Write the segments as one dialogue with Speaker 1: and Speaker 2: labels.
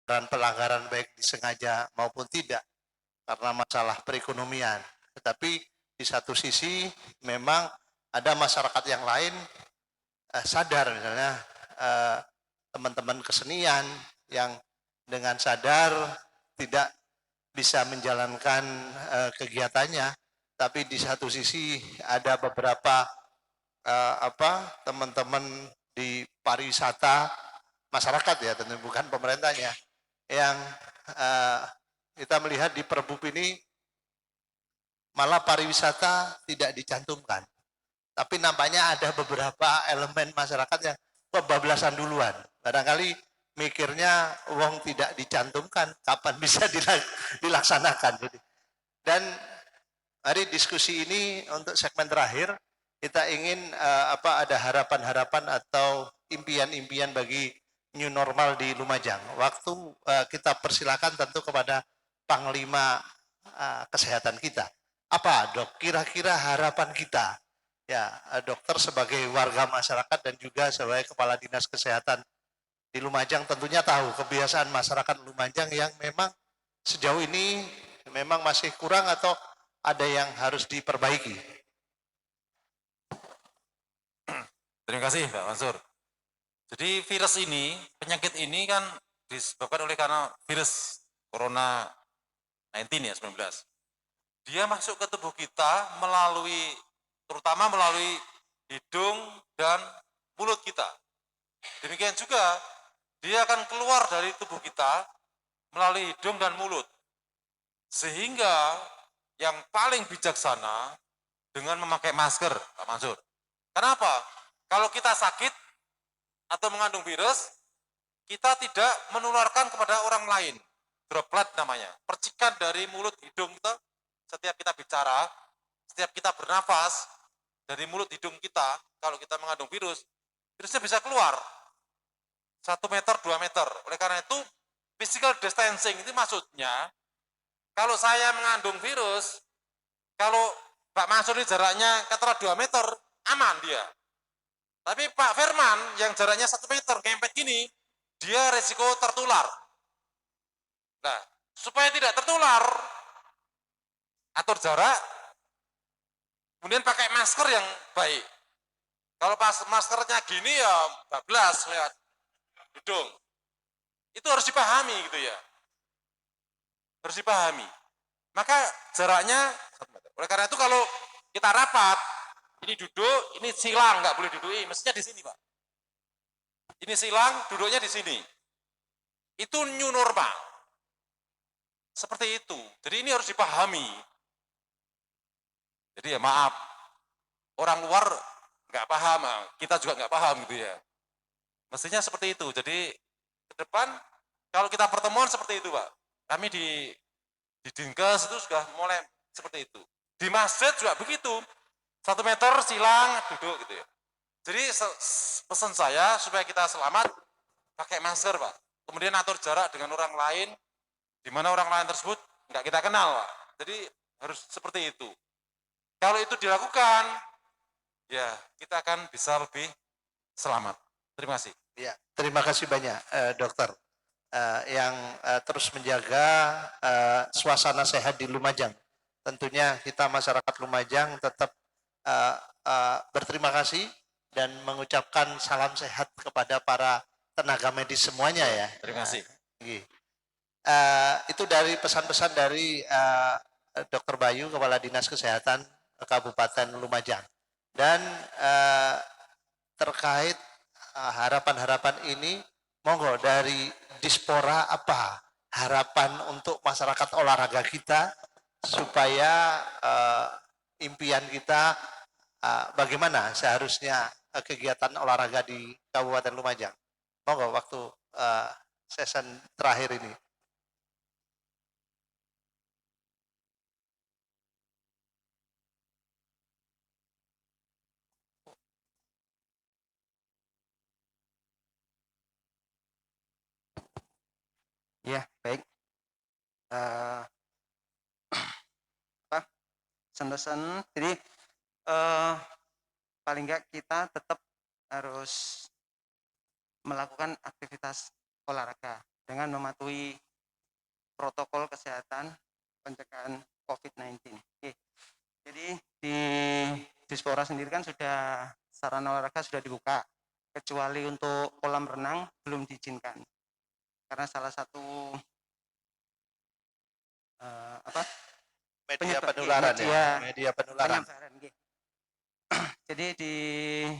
Speaker 1: pelanggaran baik disengaja maupun tidak karena masalah perekonomian. Tetapi di satu sisi memang ada masyarakat yang lain sadar, misalnya teman-teman kesenian yang dengan sadar tidak bisa menjalankan kegiatannya, tapi di satu sisi ada beberapa teman-teman di pariwisata masyarakat ya, tentu bukan pemerintahnya, yang kita melihat di Perbup ini malah pariwisata tidak dicantumkan. Tapi nampaknya ada beberapa elemen masyarakat yang kebablasan duluan. Barangkali mikirnya wong tidak dicantumkan, kapan bisa dilaksanakan. Dan hari diskusi ini untuk segmen terakhir, kita ingin ada harapan-harapan atau impian-impian bagi new normal di Lumajang. Waktu kita persilakan tentu kepada Panglima Kesehatan kita. Apa dok kira-kira harapan kita? Ya, dokter sebagai warga masyarakat dan juga sebagai Kepala Dinas Kesehatan di Lumajang tentunya tahu kebiasaan masyarakat Lumajang yang memang sejauh ini memang masih kurang atau ada yang harus diperbaiki.
Speaker 2: Terima kasih Pak Mansur. Jadi virus ini, penyakit ini kan disebabkan oleh karena virus Corona 19 ya, 19. Dia masuk ke tubuh kita terutama melalui hidung dan mulut kita. Demikian juga dia akan keluar dari tubuh kita melalui hidung dan mulut. Sehingga yang paling bijaksana dengan memakai masker, Pak Mansur. Kenapa? Kalau kita sakit atau mengandung virus, kita tidak menularkan kepada orang lain. Droplet namanya, percikan dari mulut hidung kita setiap kita bicara, setiap kita bernafas, dari mulut hidung kita, kalau kita mengandung virus, virusnya bisa keluar 1 meter, 2 meter. Oleh karena itu, physical distancing itu maksudnya, kalau saya mengandung virus, kalau Pak Mansur ini jaraknya katakanlah 2 meter, aman dia. Tapi Pak Firman yang jaraknya 1 meter, ngempet gini, dia resiko tertular. Nah, supaya tidak tertular, atur jarak, kemudian pakai masker yang baik. Kalau pas maskernya gini ya bablas lewat hidung. Itu harus dipahami gitu ya. Harus dipahami. Maka jaraknya, oleh karena itu kalau kita rapat, ini duduk, ini silang, nggak boleh duduk, mestinya di sini Pak. Ini silang, duduknya di sini. Itu new normal. Seperti itu. Jadi ini harus dipahami. Jadi ya maaf, orang luar nggak paham, kita juga nggak paham gitu ya. Mestinya seperti itu. Jadi ke depan kalau kita pertemuan seperti itu Pak. Kami di Dinkes itu sudah mulai seperti itu. Di masjid juga begitu. 1 meter silang duduk gitu ya. Jadi pesan saya supaya kita selamat pakai masker Pak. Kemudian atur jarak dengan orang lain, di mana orang lain tersebut nggak kita kenal Pak. Jadi harus seperti itu. Kalau itu dilakukan, ya kita akan bisa lebih selamat. Terima kasih.
Speaker 1: Ya, terima kasih banyak dokter yang terus menjaga suasana sehat di Lumajang. Tentunya kita masyarakat Lumajang tetap berterima kasih dan mengucapkan salam sehat kepada para tenaga medis semuanya ya.
Speaker 2: Terima kasih.
Speaker 1: Itu dari pesan-pesan dari Dr. Bayu, Kepala Dinas Kesehatan Kabupaten Lumajang. Dan terkait harapan-harapan ini, monggo dari Dispora apa harapan untuk masyarakat olahraga kita supaya impian kita bagaimana seharusnya kegiatan olahraga di Kabupaten Lumajang. Monggo waktu sesi terakhir ini.
Speaker 3: Ya, baik. Sentosan, jadi paling enggak kita tetap harus melakukan aktivitas olahraga. dengan mematuhi protokol kesehatan pencegahan COVID-19. Oke. Jadi di Dispora sendiri kan sudah sarana olahraga sudah dibuka, kecuali untuk kolam renang belum diizinkan karena salah satu
Speaker 1: Media
Speaker 3: penyebar-
Speaker 1: penularan
Speaker 3: media
Speaker 1: ya, media penularan.
Speaker 3: penyebaran. Jadi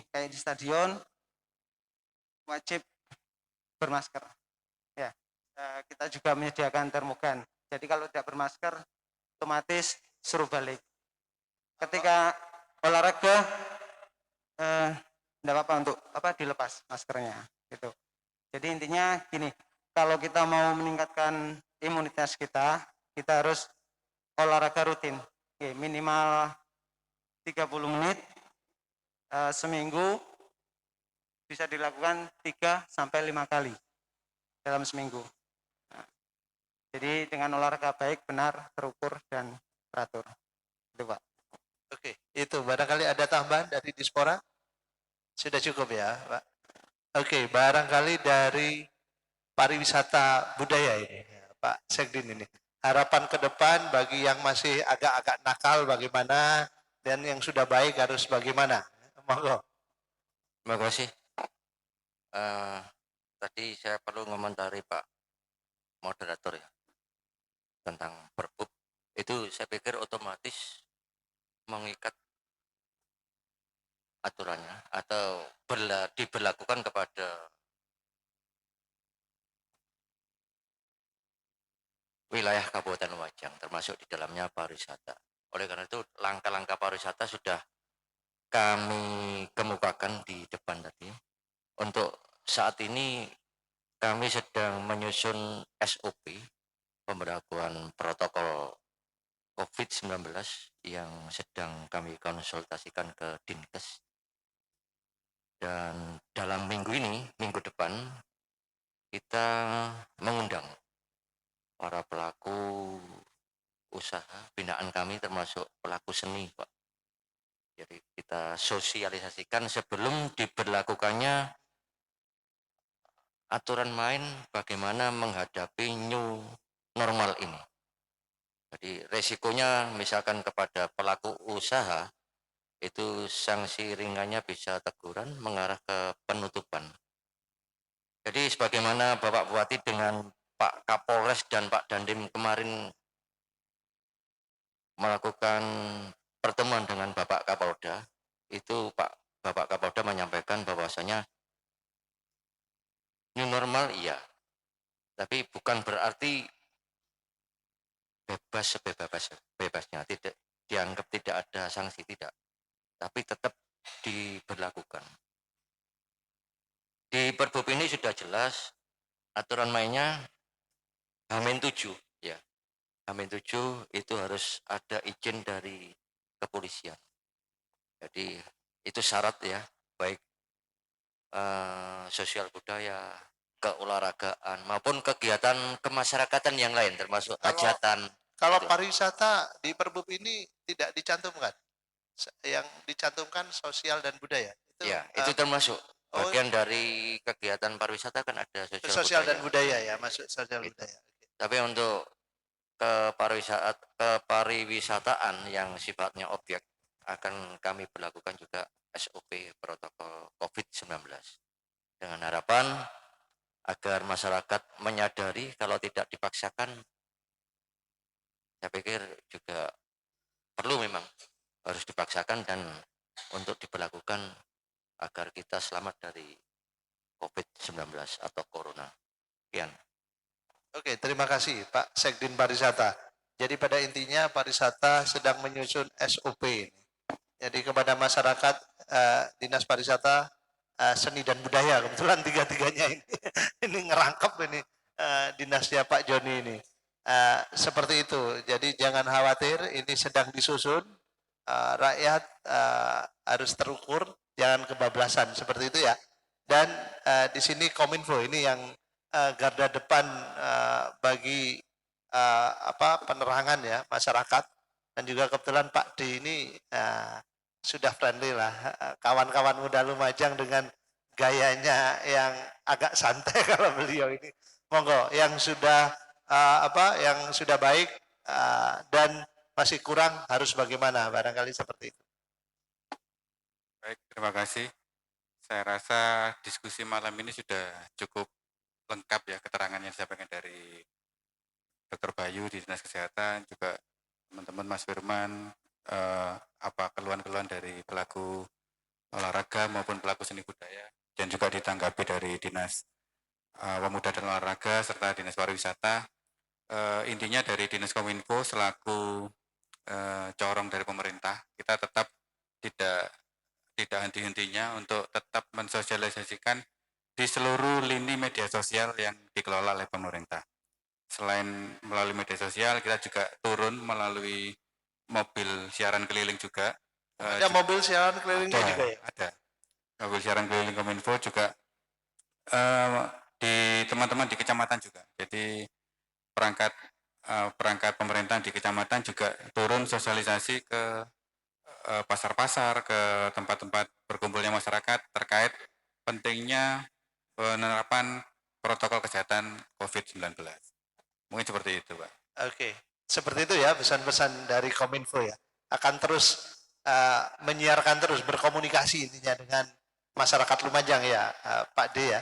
Speaker 3: kayak di stadion wajib bermasker. Ya, kita juga menyediakan termogan. Jadi kalau tidak bermasker, otomatis suruh balik. Ketika olahraga, tidak apa-apa untuk dilepas maskernya. Gitu. Jadi intinya gini, kalau kita mau meningkatkan imunitas kita harus olahraga rutin. Oke, minimal 30 menit seminggu, bisa dilakukan 3-5 kali dalam seminggu. Nah, jadi dengan olahraga baik, benar, terukur, dan teratur. Itu Pak.
Speaker 1: Oke, itu barangkali ada tambahan dari Dispora? Sudah cukup ya Pak? Oke, barangkali dari pariwisata budaya ini, Pak Sekdin ini. Harapan ke depan bagi yang masih agak-agak nakal bagaimana, dan yang sudah baik harus bagaimana? Monggo.
Speaker 4: Terima kasih. Tadi saya perlu komentari Pak moderator ya tentang Perbup. Itu saya pikir otomatis mengikat aturannya atau diberlakukan kepada wilayah Kabupaten Lumajang, termasuk di dalamnya pariwisata. Oleh karena itu langkah-langkah pariwisata sudah kami kemukakan di depan tadi. Untuk saat ini kami sedang menyusun SOP pemberlakuan protokol COVID-19 yang sedang kami konsultasikan ke Dinkes. Dan dalam minggu ini, minggu depan, kita mengundang para pelaku usaha binaan kami termasuk pelaku seni, Pak. Jadi kita sosialisasikan sebelum diberlakukannya aturan main bagaimana menghadapi new normal ini. Jadi resikonya misalkan kepada pelaku usaha itu sanksi ringannya bisa teguran mengarah ke penutupan. Jadi sebagaimana Bapak Bupati dengan Pak Kapolres dan Pak Dandim kemarin melakukan pertemuan dengan Bapak Kapolda, itu Bapak Kapolda menyampaikan bahwasanya new normal iya, tapi bukan berarti bebas sebebasnya, tidak dianggap tidak ada sanksi, tidak, tapi tetap diberlakukan. Di Perbup ini sudah jelas aturan mainnya H-7 ya. H-7 itu harus ada izin dari kepolisian. Jadi itu syarat ya, baik sosial budaya, keolahragaan maupun kegiatan kemasyarakatan yang lain termasuk hajatan.
Speaker 1: Kalau
Speaker 4: gitu.
Speaker 1: pariwisata di Perbup ini tidak dicantumkan, yang dicantumkan sosial dan budaya.
Speaker 4: Itu termasuk bagian dari kegiatan pariwisata kan ada
Speaker 1: sosial dan budaya ya, masuk sosial
Speaker 4: gitu.
Speaker 1: budaya.
Speaker 4: Tapi untuk kepariwisataan yang sifatnya objek akan kami berlakukan juga SOP protokol COVID-19 dengan harapan agar masyarakat menyadari kalau tidak dipaksakan, saya pikir juga perlu memang harus dipaksakan dan untuk diberlakukan agar kita selamat dari COVID-19 atau Corona. Sekian.
Speaker 1: Oke, terima kasih Pak Sekdin Pariwisata. Jadi pada intinya pariwisata sedang menyusun SOP ini. Jadi kepada masyarakat, Dinas Pariwisata, Seni dan Budaya, kebetulan tiga-tiganya ini, ini ngerangkep ini dinasnya Pak Joni ini. Seperti itu, jadi jangan khawatir, ini sedang disusun, rakyat harus terukur, jangan kebablasan, seperti itu ya. Dan di sini Kominfo ini yang garda depan bagi penerangan ya masyarakat, dan juga kebetulan Pak D ini sudah friendly lah, kawan-kawan muda Lumajang dengan gayanya yang agak santai kalau beliau ini Monggo yang sudah yang sudah baik dan masih kurang harus bagaimana, barangkali seperti itu.
Speaker 5: Baik, terima kasih. Saya rasa diskusi malam ini sudah cukup lengkap ya keterangan yang disampaikan dari Dr. Bayu di Dinas Kesehatan, juga teman-teman Mas Firman, apa keluhan-keluhan dari pelaku olahraga maupun pelaku seni budaya, dan juga ditanggapi dari Dinas Pemuda dan Olahraga serta Dinas Pariwisata. Intinya dari Dinas Kominfo selaku corong dari pemerintah, kita tetap tidak henti-hentinya untuk tetap mensosialisasikan di seluruh lini media sosial yang dikelola oleh pemerintah. Selain melalui media sosial, kita juga turun melalui mobil siaran keliling juga.
Speaker 1: Ada mobil siaran kelilingnya juga ya?
Speaker 5: Ada. Mobil siaran keliling Kominfo juga di teman-teman di kecamatan juga. Jadi perangkat pemerintah di kecamatan juga turun sosialisasi ke pasar-pasar, ke tempat-tempat berkumpulnya masyarakat terkait pentingnya penerapan protokol kesehatan COVID-19. Mungkin seperti itu, Pak.
Speaker 1: Oke, seperti itu ya pesan-pesan dari Kominfo ya. Akan terus menyiarkan terus, berkomunikasi intinya dengan masyarakat Lumajang ya, Pak D ya.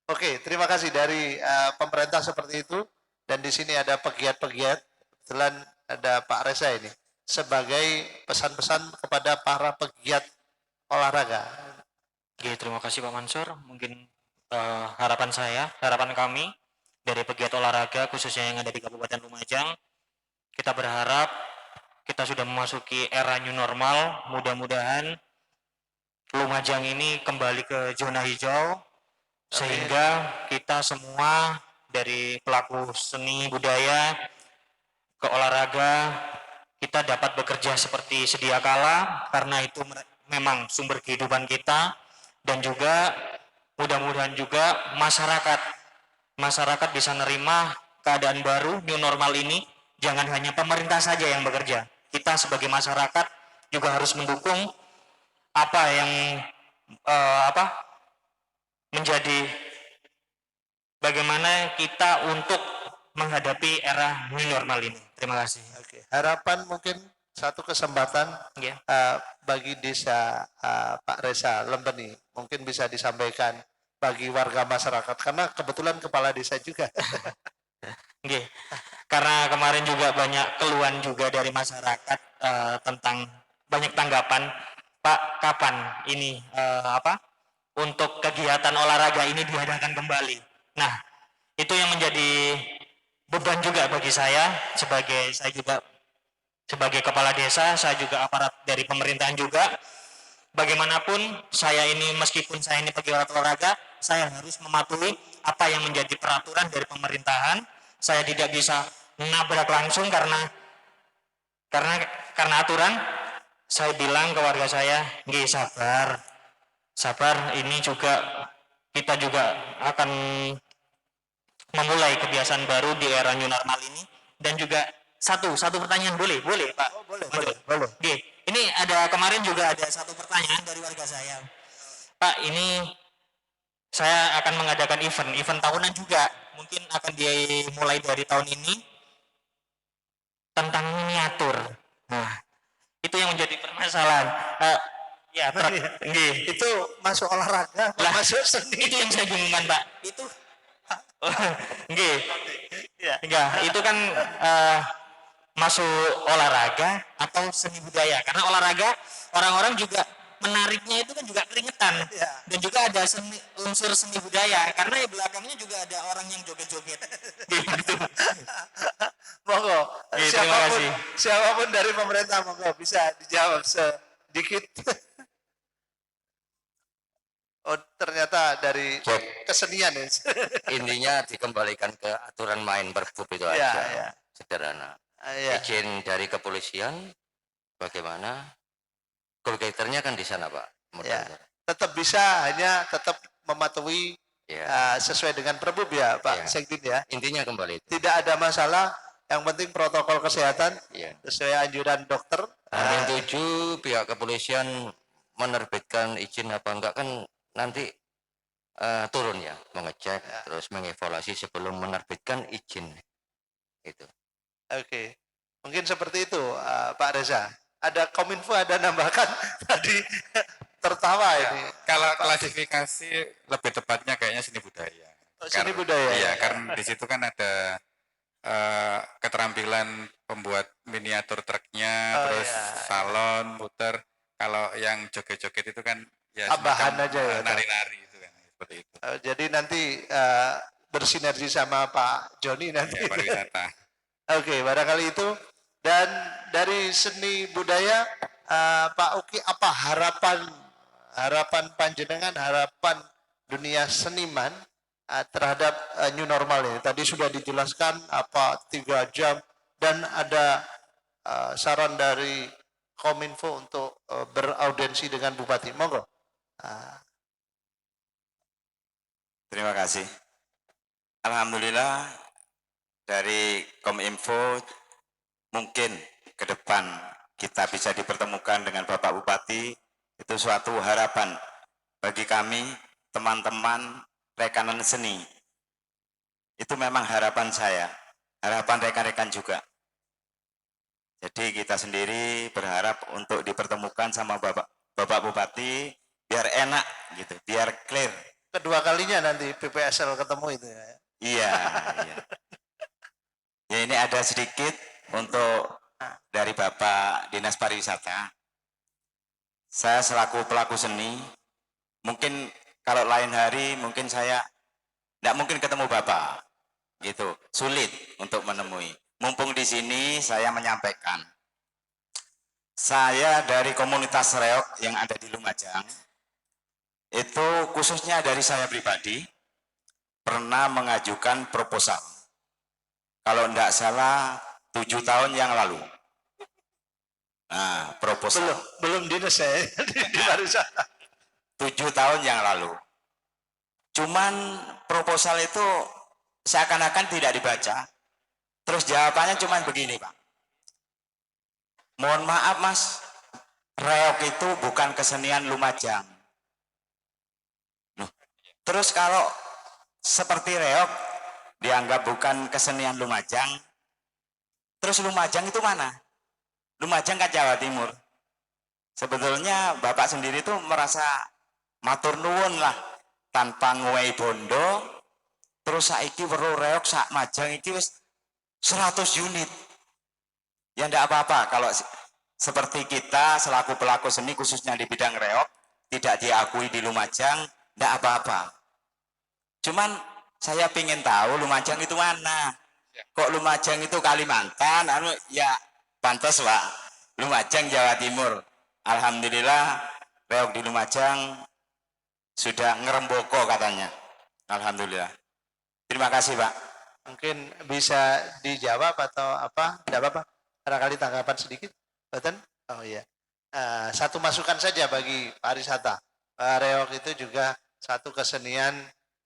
Speaker 1: Oke, terima kasih dari pemerintah seperti itu. Dan di sini ada pegiat-pegiat, kebetulan ada Pak Reza ini, sebagai pesan-pesan kepada para pegiat olahraga.
Speaker 6: Oke, terima kasih Pak Mansur. Mungkin harapan kami dari pegiat olahraga khususnya yang ada di Kabupaten Lumajang, kita berharap kita sudah memasuki era new normal. Mudah-mudahan Lumajang ini kembali ke zona hijau, sehingga kita semua dari pelaku seni budaya ke olahraga kita dapat bekerja seperti sedia kala, karena itu memang sumber kehidupan kita. Dan juga mudah-mudahan juga masyarakat bisa nerima keadaan baru new normal ini. Jangan hanya pemerintah saja yang bekerja, kita sebagai masyarakat juga harus mendukung apa yang menjadi bagaimana kita untuk menghadapi era new normal ini. Terima kasih.
Speaker 1: Oke, harapan mungkin satu kesempatan
Speaker 6: Ya.
Speaker 1: bagi desa Pak Reza Lembeni, mungkin bisa disampaikan bagi warga masyarakat, karena kebetulan kepala desa juga.
Speaker 6: Oke. Karena kemarin juga banyak keluhan juga dari masyarakat tentang banyak tanggapan, Pak, kapan ini untuk kegiatan olahraga ini diadakan kembali. Nah, itu yang menjadi beban juga bagi saya juga sebagai kepala desa, saya juga aparat dari pemerintahan juga. Bagaimanapun saya ini, meskipun saya ini pegiat olahraga, saya harus mematuhi apa yang menjadi peraturan dari pemerintahan. Saya tidak bisa nabrak langsung karena aturan. Saya bilang ke warga saya, nggih, sabar, ini juga kita juga akan memulai kebiasaan baru di era new normal ini. Dan juga satu pertanyaan, boleh Pak?
Speaker 1: Oh, boleh.
Speaker 6: Oke, ini ada kemarin juga ada satu pertanyaan dari warga saya. Pak, ini saya akan mengadakan event tahunan juga, mungkin akan dimulai dari tahun ini, tentang miniatur. Nah, itu yang menjadi permasalahan.
Speaker 1: Itu masuk olahraga, masuk seni.
Speaker 6: Itu yang saya bingungkan, Pak. Itu nggih.
Speaker 1: Ya.
Speaker 6: Enggak, itu kan masuk olahraga atau seni budaya. Karena olahraga orang-orang juga menariknya itu kan juga keringetan.
Speaker 1: Ya.
Speaker 6: Dan juga ada unsur seni budaya, karena di belakangnya juga ada orang yang joget-joget. Gitu.
Speaker 1: Monggo,
Speaker 6: Terima kasih.
Speaker 1: siapapun dari pemerintah, monggo bisa dijawab sedikit. Oh, ternyata dari kesenian ya.
Speaker 4: Intinya dikembalikan ke aturan main berbub itu
Speaker 1: Ya,
Speaker 4: aja.
Speaker 1: ya.
Speaker 4: Sederhana.
Speaker 1: Ya.
Speaker 4: Izin dari kepolisian bagaimana? Goalgetter-nya kan di sana, Pak.
Speaker 1: Ya. Tetap bisa, hanya tetap mematuhi
Speaker 4: Ya.
Speaker 1: sesuai dengan Perbub ya, Pak
Speaker 4: Ya.
Speaker 1: Sekdin ya.
Speaker 4: Intinya kembali itu.
Speaker 1: Tidak ada masalah, yang penting protokol kesehatan
Speaker 4: Ya.
Speaker 1: sesuai anjuran dokter.
Speaker 4: Hamin 7 pihak kepolisian menerbitkan izin apa enggak kan nanti turun ya, mengecek,
Speaker 1: Ya.
Speaker 4: terus mengevaluasi sebelum menerbitkan izin. Itu.
Speaker 1: Oke, mungkin seperti itu Pak Reza. Ada Kominfo ada nambahkan tadi tertawa
Speaker 5: Ya,
Speaker 1: ini.
Speaker 5: kalau
Speaker 1: Pak
Speaker 5: klasifikasi lebih tepatnya kayaknya seni budaya.
Speaker 1: Seni budaya.
Speaker 5: Iya,
Speaker 1: ya.
Speaker 5: karena di situ kan ada keterampilan pembuat miniatur truknya,
Speaker 1: Oh,
Speaker 5: terus
Speaker 1: iya.
Speaker 5: salon, muter. Kalau yang joget-joget itu kan ya
Speaker 1: Tambahan
Speaker 5: semacam,
Speaker 1: aja ya,
Speaker 5: nari-nari itu kan seperti itu.
Speaker 1: Jadi nanti bersinergi sama Pak Joni nanti.
Speaker 5: Ya, pariwisata.
Speaker 1: Oke, barangkali itu. Dan dari seni budaya, Pak Uki, apa harapan panjenengan, harapan dunia seniman terhadap new normal ini? Tadi sudah dijelaskan apa 3 jam dan ada saran dari Kominfo untuk beraudiensi dengan Bupati. Monggo.
Speaker 7: Terima kasih. Alhamdulillah dari Kominfo mungkin ke depan kita bisa dipertemukan dengan Bapak Bupati, itu suatu harapan bagi kami, teman-teman rekanan seni. Itu memang harapan saya, harapan rekan-rekan juga. Jadi kita sendiri berharap untuk dipertemukan sama Bapak Bupati biar enak gitu, biar clear.
Speaker 1: Kedua kalinya nanti PPSL ketemu itu ya.
Speaker 7: Iya, iya. Ya ini ada sedikit untuk dari Bapak Dinas Pariwisata. Saya selaku pelaku seni, mungkin kalau lain hari mungkin saya tidak mungkin ketemu Bapak. Gitu, sulit untuk menemui. Mumpung di sini saya menyampaikan. Saya dari komunitas reok yang ada di Lumajang, itu khususnya dari saya pribadi, pernah mengajukan proposal. Kalau tidak salah 7 tahun yang lalu. Nah, proposal.
Speaker 1: Belum dinas saya di pariwisata.
Speaker 7: 7 tahun yang lalu. Cuman proposal itu seakan-akan tidak dibaca. Terus jawabannya cuman begini, Pak. Mohon maaf, Mas. Reok itu bukan kesenian Lumajang. Terus kalau seperti reok dianggap bukan kesenian Lumajang, terus Lumajang itu mana? Lumajang kan Jawa Timur. Sebetulnya Bapak sendiri itu merasa matur nuwun lah, tanpa nguwei bondo, terus saiki weruh reok sak Majang iki wis 100 unit. Ya ndak apa-apa kalau seperti kita selaku pelaku seni khususnya di bidang reok tidak diakui di Lumajang, ndak apa-apa. Cuman saya ingin tahu Lumajang itu mana. Kok Lumajang itu Kalimantan? Ya pantas Pak. Lumajang Jawa Timur. Alhamdulillah reok di Lumajang sudah ngeremboko katanya. Alhamdulillah. Terima kasih Pak.
Speaker 1: Mungkin bisa dijawab atau apa? Tidak apa-apa. Barangkali tanggapan sedikit. Betul? Oh iya. Satu masukan saja bagi pariwisata. Reok itu juga satu kesenian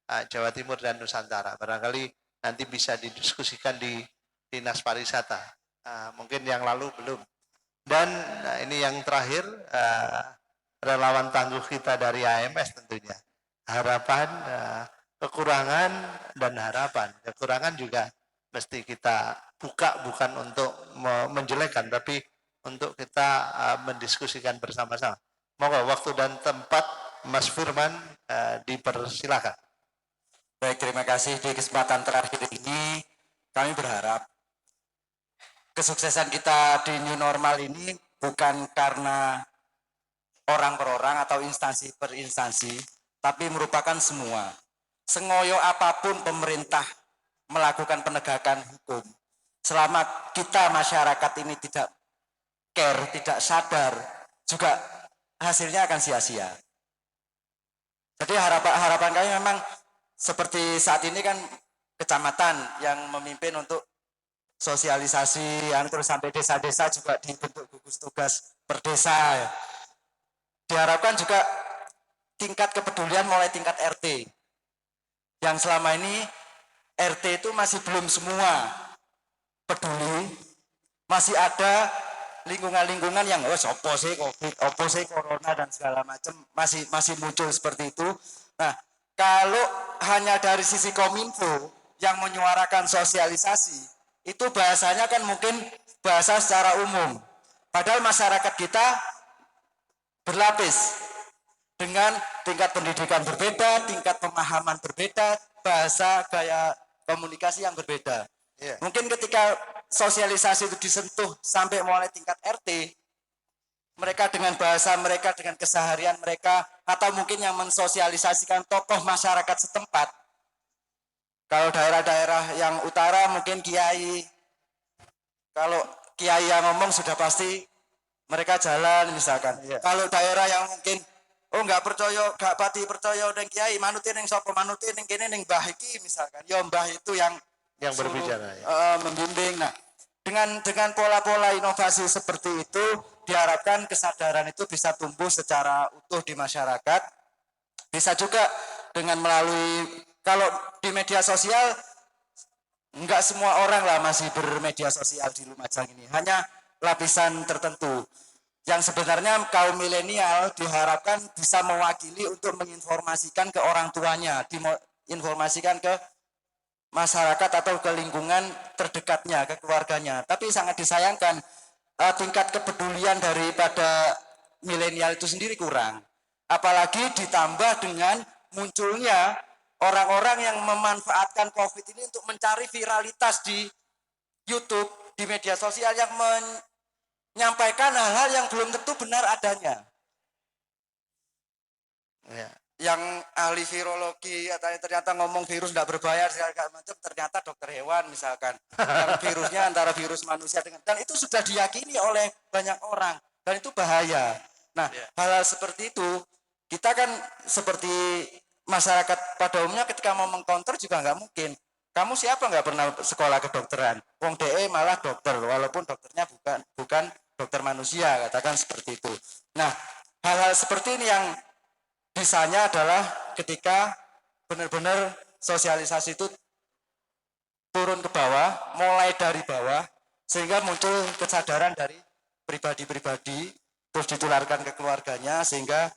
Speaker 1: Jawa Timur dan Nusantara. Barangkali nanti bisa didiskusikan di Dinas Pariwisata. Mungkin yang lalu belum. Dan ini yang terakhir, relawan tangguh kita dari AMS tentunya. Harapan, kekurangan dan harapan. Kekurangan juga mesti kita buka bukan untuk menjelekkan, tapi untuk kita mendiskusikan bersama-sama. Monggo waktu dan tempat Mas Firman dipersilakan.
Speaker 8: Baik, terima kasih. Di kesempatan terakhir ini kami berharap kesuksesan kita di new normal ini bukan karena orang per orang atau instansi per instansi, tapi merupakan semua. Sengoyo apapun pemerintah melakukan penegakan hukum, selama kita masyarakat ini tidak care, tidak sadar, juga hasilnya akan sia-sia. Jadi harapan kami memang seperti saat ini kan kecamatan yang memimpin untuk sosialisasi, yang terus sampai desa-desa juga dibentuk gugus tugas per desa. Diharapkan juga tingkat kepedulian mulai tingkat RT. Yang selama ini RT itu masih belum semua peduli, masih ada lingkungan-lingkungan yang opo sih COVID, opo sih corona dan segala macam masih muncul seperti itu. Nah, Kalau hanya dari sisi Kominfo yang menyuarakan sosialisasi, itu bahasanya kan mungkin bahasa secara umum. Padahal masyarakat kita berlapis dengan tingkat pendidikan berbeda, tingkat pemahaman berbeda, bahasa, gaya komunikasi yang berbeda.
Speaker 1: Iya.
Speaker 8: Mungkin ketika sosialisasi itu disentuh sampai mulai tingkat RT, mereka dengan bahasa mereka, dengan keseharian mereka, atau mungkin yang mensosialisasikan tokoh masyarakat setempat. Kalau daerah-daerah yang utara mungkin kiai, kalau kiai yang ngomong sudah pasti mereka jalan misalkan.
Speaker 1: Iya.
Speaker 8: Kalau daerah yang mungkin nggak percaya, nggak pati percaya dengan kiai, manutin yang sapa, manutin yang kene yang mbah iki misalkan. Ya mbah itu yang suruh,
Speaker 1: berbicara. Ya.
Speaker 8: membimbing. Nah, dengan pola-pola inovasi seperti itu diharapkan kesadaran itu bisa tumbuh secara utuh di masyarakat. Bisa juga dengan melalui, kalau di media sosial enggak semua orang lah masih bermedia sosial di Lumajang ini, hanya lapisan tertentu yang sebenarnya kaum milenial diharapkan bisa mewakili untuk menginformasikan ke orang tuanya, diinformasikan ke masyarakat atau ke lingkungan terdekatnya, ke keluarganya. Tapi sangat disayangkan tingkat kepedulian daripada milenial itu sendiri kurang. Apalagi ditambah dengan munculnya orang-orang yang memanfaatkan COVID ini untuk mencari viralitas di YouTube, di media sosial, yang menyampaikan hal-hal yang belum tentu benar adanya.
Speaker 1: Ya.
Speaker 8: Yang ahli virologi ternyata ngomong virus tidak berbahaya segala macam, ternyata dokter hewan misalkan yang virusnya antara virus manusia dengan, dan itu sudah diyakini oleh banyak orang dan itu bahaya. Nah, hal-hal seperti itu kita kan seperti masyarakat pada umumnya ketika mau mengcounter juga nggak mungkin. Kamu siapa nggak pernah sekolah kedokteran? Wong DE malah dokter walaupun dokternya bukan dokter manusia, katakan seperti itu. Nah, hal-hal seperti ini yang bisanya adalah ketika benar-benar sosialisasi itu turun ke bawah, mulai dari bawah, sehingga muncul kesadaran dari pribadi-pribadi, terus ditularkan ke keluarganya, sehingga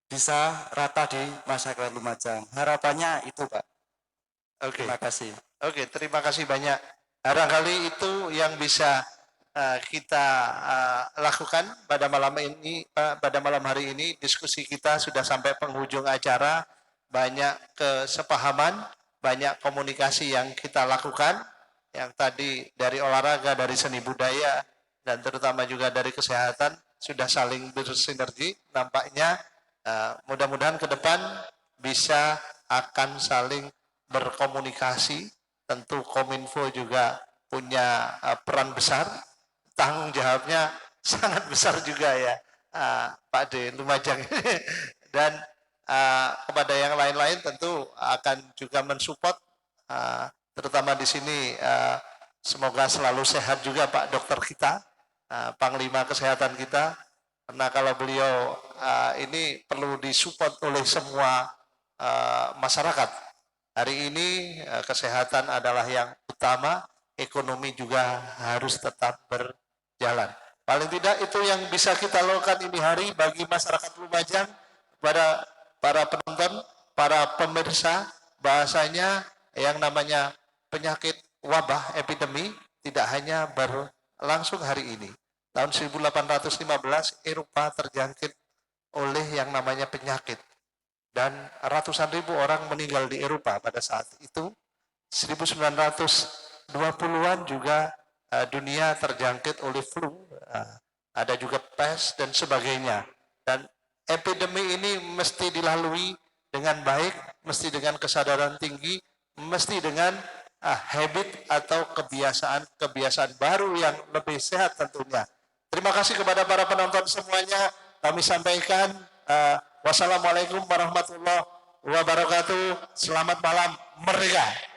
Speaker 8: bisa rata di masyarakat Lumajang. Harapannya itu, Pak.
Speaker 1: Oke.
Speaker 8: Terima kasih.
Speaker 1: Oke, terima kasih banyak. Barangkali itu yang bisa kita lakukan pada malam ini, pada malam hari ini. Diskusi kita sudah sampai penghujung acara, banyak kesepahaman, banyak komunikasi yang kita lakukan, yang tadi dari olahraga, dari seni budaya, dan terutama juga dari kesehatan sudah saling bersinergi. Nampaknya mudah-mudahan ke depan bisa akan saling berkomunikasi. Tentu Kominfo juga punya peran besar. Tanggung jawabnya sangat besar juga ya, Pak D Lumajang. Dan kepada yang lain-lain tentu akan juga mensupport, terutama di sini semoga selalu sehat juga Pak Dokter kita, Panglima Kesehatan kita, karena kalau beliau ini perlu disupport oleh semua masyarakat. Hari ini kesehatan adalah yang utama, ekonomi juga harus tetap berjalan. Paling tidak itu yang bisa kita lakukan ini hari bagi masyarakat Lumajang, pada para penonton, para pemirsa, bahasanya yang namanya penyakit wabah, epidemi, tidak hanya berlangsung hari ini. Tahun 1815 Eropa terjangkit oleh yang namanya penyakit. Dan ratusan ribu orang meninggal di Eropa pada saat itu. 1920-an juga dunia terjangkit oleh flu, ada juga pes dan sebagainya. Dan epidemi ini mesti dilalui dengan baik, mesti dengan kesadaran tinggi, mesti dengan habit atau kebiasaan baru yang lebih sehat tentunya. Terima kasih kepada para penonton semuanya. Kami sampaikan wassalamualaikum warahmatullahi wabarakatuh. Selamat malam, merdeka.